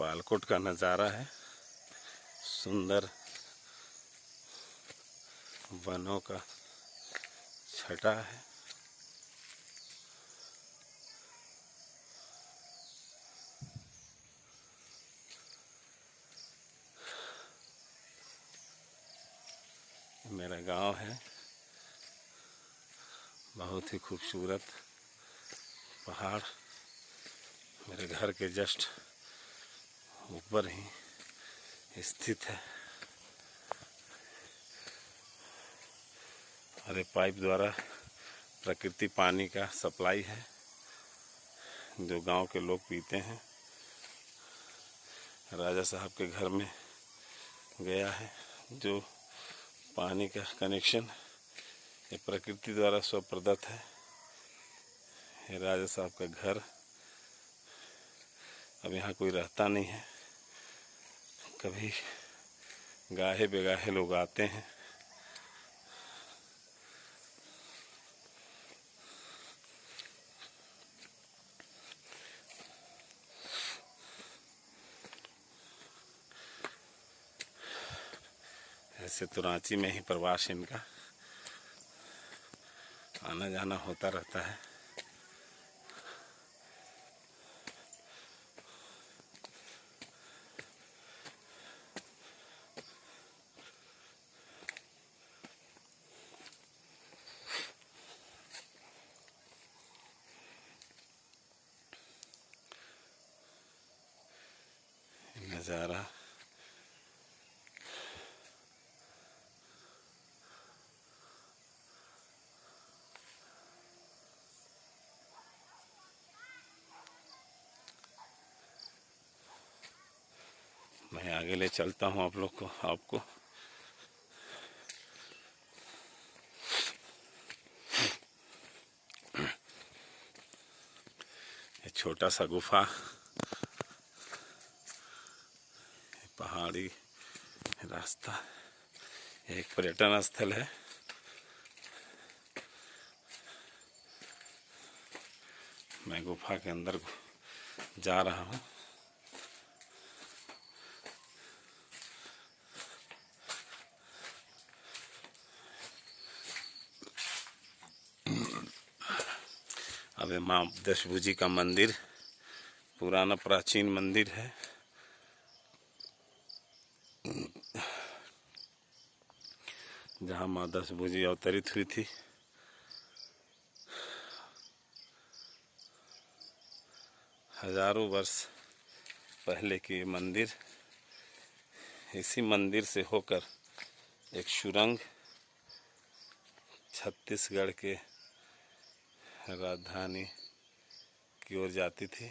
पालकोट का नज़ारा है। सुंदर वनों का छटा है। मेरा गांव है, बहुत ही खूबसूरत पहाड़ मेरे घर के जस्ट ऊपर ही स्थित है। अरे पाइप द्वारा प्रकृति पानी का सप्लाई है जो गांव के लोग पीते हैं। राजा साहब के घर में गया है जो पानी का कनेक्शन ये प्रकृति द्वारा स्व प्रदत्त है। ये राजा साहब का घर, अब यहाँ कोई रहता नहीं है। कभी गाहे बेगाहे लोग आते हैं। ऐसे तो रांची में ही प्रवास इनका आना जाना होता रहता है। नज़ारा मैं आगे ले चलता हूँ आप लोग को, आपको ये छोटा सा गुफा पहाड़ी रास्ता एक पर्यटन स्थल है। मैं गुफा के अंदर जा रहा हूँ। अब माँ दशभुजी का मंदिर पुराना प्राचीन मंदिर है। जहाँ माँ दशभुजी अवतरित हुई थी। हजारों वर्ष पहले की मंदिर। इसी मंदिर से होकर एक सुरंग छत्तीसगढ़ के राजधानी की ओर जाती थी।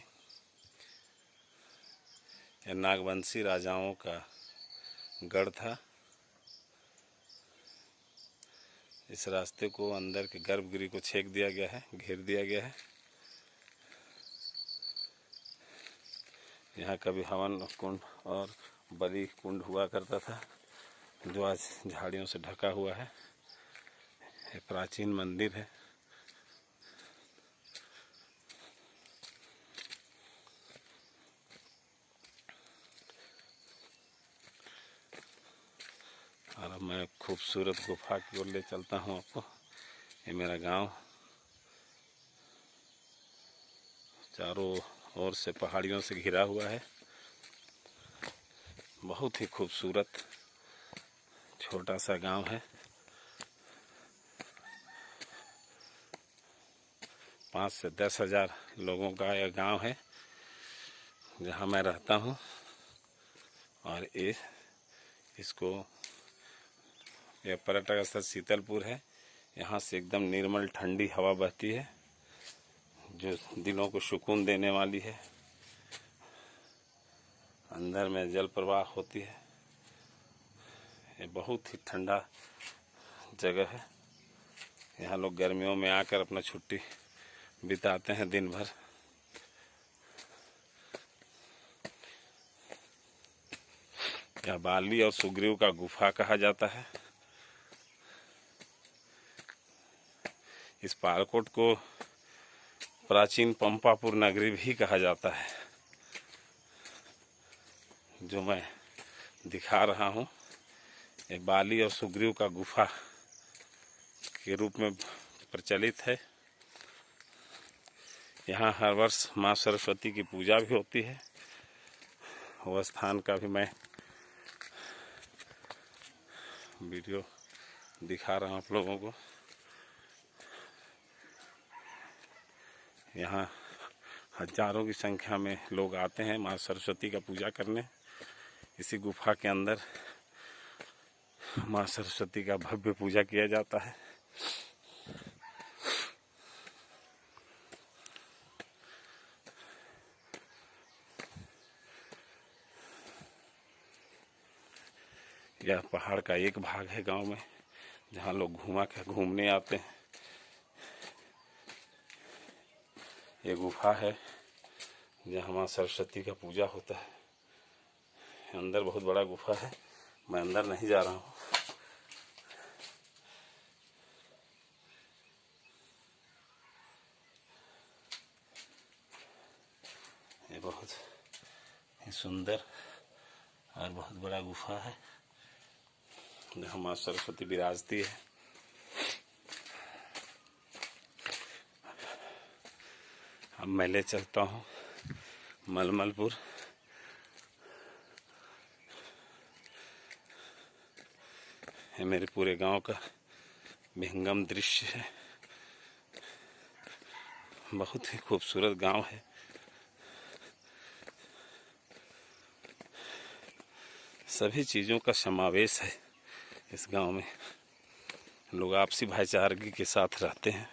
यह नागवंशी राजाओं का गढ़ था। इस रास्ते को अंदर के गर्भगृह को छेक दिया गया है, घेर दिया गया है। यहाँ कभी हवन कुंड और बलि कुंड हुआ करता था जो आज झाड़ियों से ढका हुआ है। ये प्राचीन मंदिर है। और अब मैं खूबसूरत गुफा की ओर ले चलता हूँ आपको। ये मेरा गांव चारों ओर से पहाड़ियों से घिरा हुआ है। बहुत ही खूबसूरत छोटा सा गांव है। 5 से 10 हजार लोगों का यह गांव है जहां मैं रहता हूं। और इसको यह पर्यटक स्थल शीतलपुर है। यहाँ से एकदम निर्मल ठंडी हवा बहती है जो दिलों को सुकून देने वाली है। अंदर में जल प्रवाह होती है। ये बहुत ही ठंडा जगह है। यहाँ लोग गर्मियों में आकर अपना छुट्टी बिताते हैं दिन भर। यह बाली और सुग्रीव का गुफा कहा जाता है। इस पालकोट को प्राचीन पंपापुर नगरी भी कहा जाता है। जो मैं दिखा रहा हूँ ये बाली और सुग्रीव का गुफा के रूप में प्रचलित है। यहाँ हर वर्ष माँ सरस्वती की पूजा भी होती है। वो स्थान का भी मैं वीडियो दिखा रहा हूँ आप लोगों को। यहाँ हजारों की संख्या में लोग आते हैं माँ सरस्वती का पूजा करने। इसी गुफा के अंदर माँ सरस्वती का भव्य पूजा किया जाता है। यह पहाड़ का एक भाग है गांव में, जहां लोग घूमने आते हैं। ये गुफा है जहाँ माँ सरस्वती का पूजा होता है। अंदर बहुत बड़ा गुफा है, मैं अंदर नहीं जा रहा हूँ। ये बहुत ही सुंदर और बहुत बड़ा गुफा है जहाँ माँ सरस्वती विराजती है। अब मैं ले चलता हूँ मलमलपुर। ये मेरे पूरे गांव का विहंगम दृश्य है। बहुत ही खूबसूरत गांव है। सभी चीज़ों का समावेश है इस गांव में। लोग आपसी भाईचारगी के साथ रहते हैं।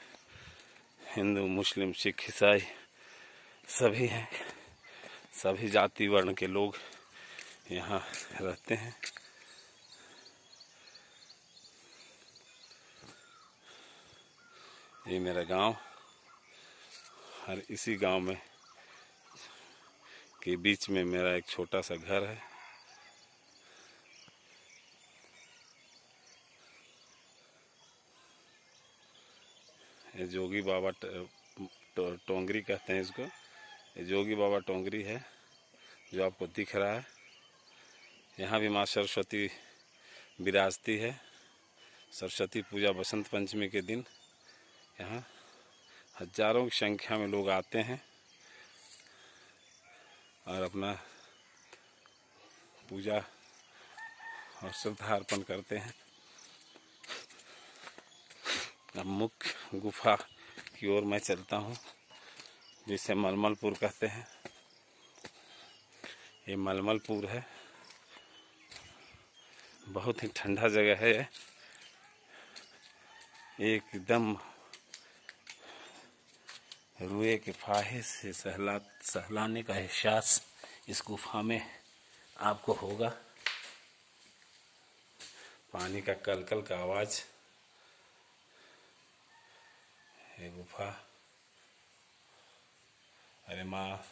हिंदू, मुस्लिम, सिख, ईसाई सभी हैं। सभी जाति वर्ण के लोग यहाँ रहते हैं। ये मेरा गांव और इसी गांव में के बीच में मेरा एक छोटा सा घर है। ये जोगी बाबा टोंगरी कहते हैं इसको। ये जोगी बाबा टोंगरी है जो आपको दिख रहा है। यहाँ भी माँ सरस्वती विराजती है। सरस्वती पूजा बसंत पंचमी के दिन यहाँ हजारों की संख्या में लोग आते हैं और अपना पूजा और श्रद्धा अर्पण करते हैं। अब मुख्य गुफा की ओर मैं चलता हूँ, जिसे मलमलपुर कहते हैं। ये मलमलपुर है। बहुत ही ठंडा जगह है। एकदम रुए के फाहे से सहलाने का एहसास इस गुफा में आपको होगा। पानी का कलकल का आवाज। ये गुफा, अरे माँ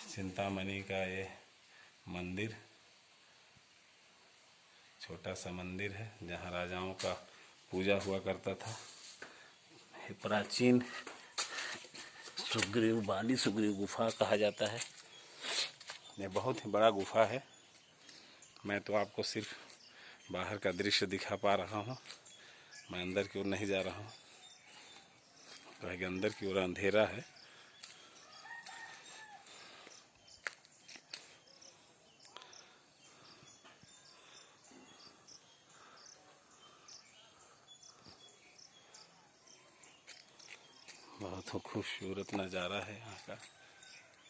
चिंतामणि का ये मंदिर, छोटा सा मंदिर है जहाँ राजाओं का पूजा हुआ करता था। ये प्राचीन बाली सुग्रीव गुफा कहा जाता है। ये बहुत ही बड़ा गुफा है। मैं तो आपको सिर्फ बाहर का दृश्य दिखा पा रहा हूँ। मैं अंदर की ओर नहीं जा रहा हूँ, क्योंकि अंदर की ओर अंधेरा है। बहुत खूबसूरत नज़ारा है यहाँ का।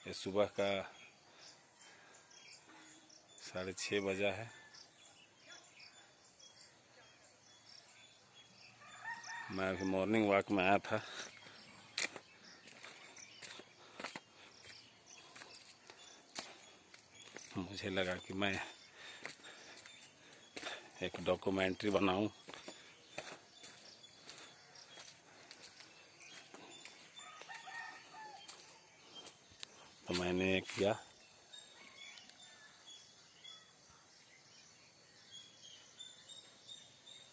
ये सुबह का 6:30 बजा है। मैं अभी मॉर्निंग वॉक में आया था। मुझे लगा कि मैं एक डॉक्यूमेंट्री बनाऊं। तो मैंने किया।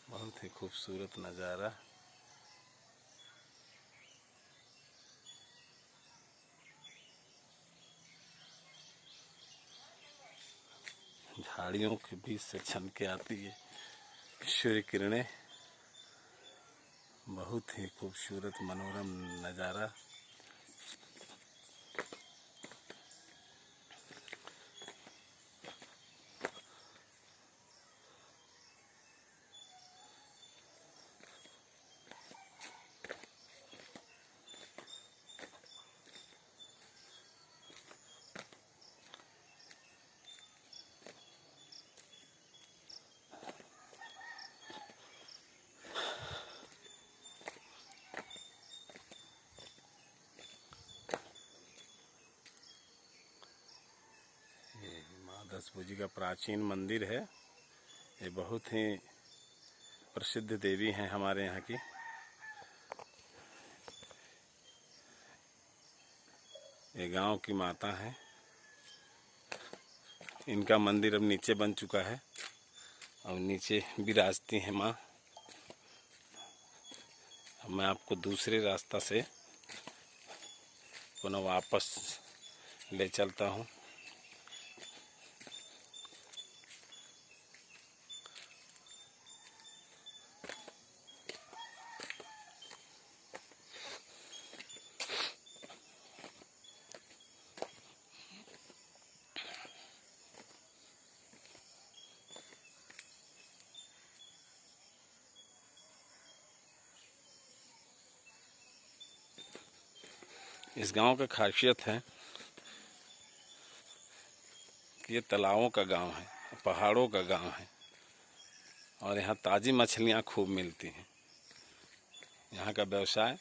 बहुत ही खूबसूरत नज़ारा। पहाड़ियों के बीच से छन के आती है सूर्य किरणें। बहुत ही खूबसूरत मनोरम नज़ारा। माँ दशभुजी का प्राचीन मंदिर है। ये बहुत ही प्रसिद्ध देवी हैं हमारे यहाँ की। ये गांव की माता हैं। इनका मंदिर अब नीचे बन चुका है। अब नीचे विराजती हैं माँ। अब मैं आपको दूसरे रास्ता से पुनः वापस ले चलता हूँ। इस गांव का खासियत है कि ये तालाबों का गांव है, पहाड़ों का गांव है और यहाँ ताज़ी मछलियाँ खूब मिलती हैं। यहाँ का व्यवसाय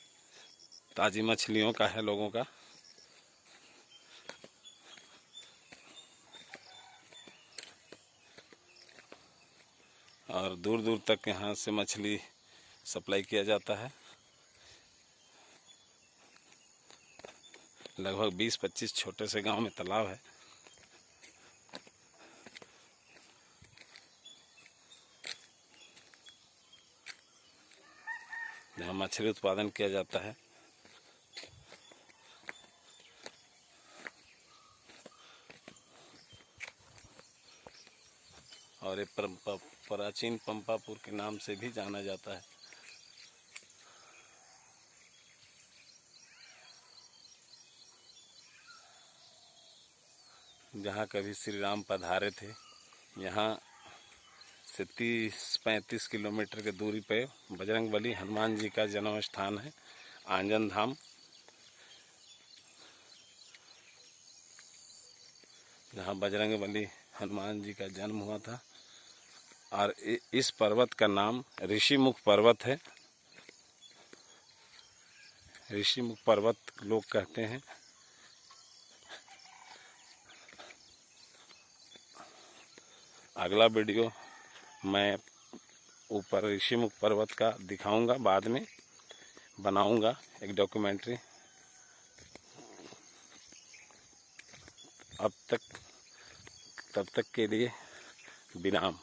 ताज़ी मछलियों का है लोगों का। और दूर दूर तक यहाँ से मछली सप्लाई किया जाता है। लगभग 20-25 छोटे से गांव में तालाब है। जहाँ मछली उत्पादन किया जाता है। और ये प्राचीन पंपापुर के नाम से भी जाना जाता है। जहाँ कभी श्री राम पधारे थे। यहाँ से 30-35 किलोमीटर की दूरी पे बजरंगबली हनुमान जी का जन्म स्थान है, आंजन धाम। जहाँ बजरंगबली हनुमान जी का जन्म हुआ था। और इस पर्वत का नाम ऋषिमुख पर्वत है। ऋषिमुख पर्वत लोग कहते हैं। अगला वीडियो मैं ऊपर ऋषिमुख पर्वत का दिखाऊंगा, बाद में बनाऊंगा एक डॉक्यूमेंट्री। तब तक के लिए विराम।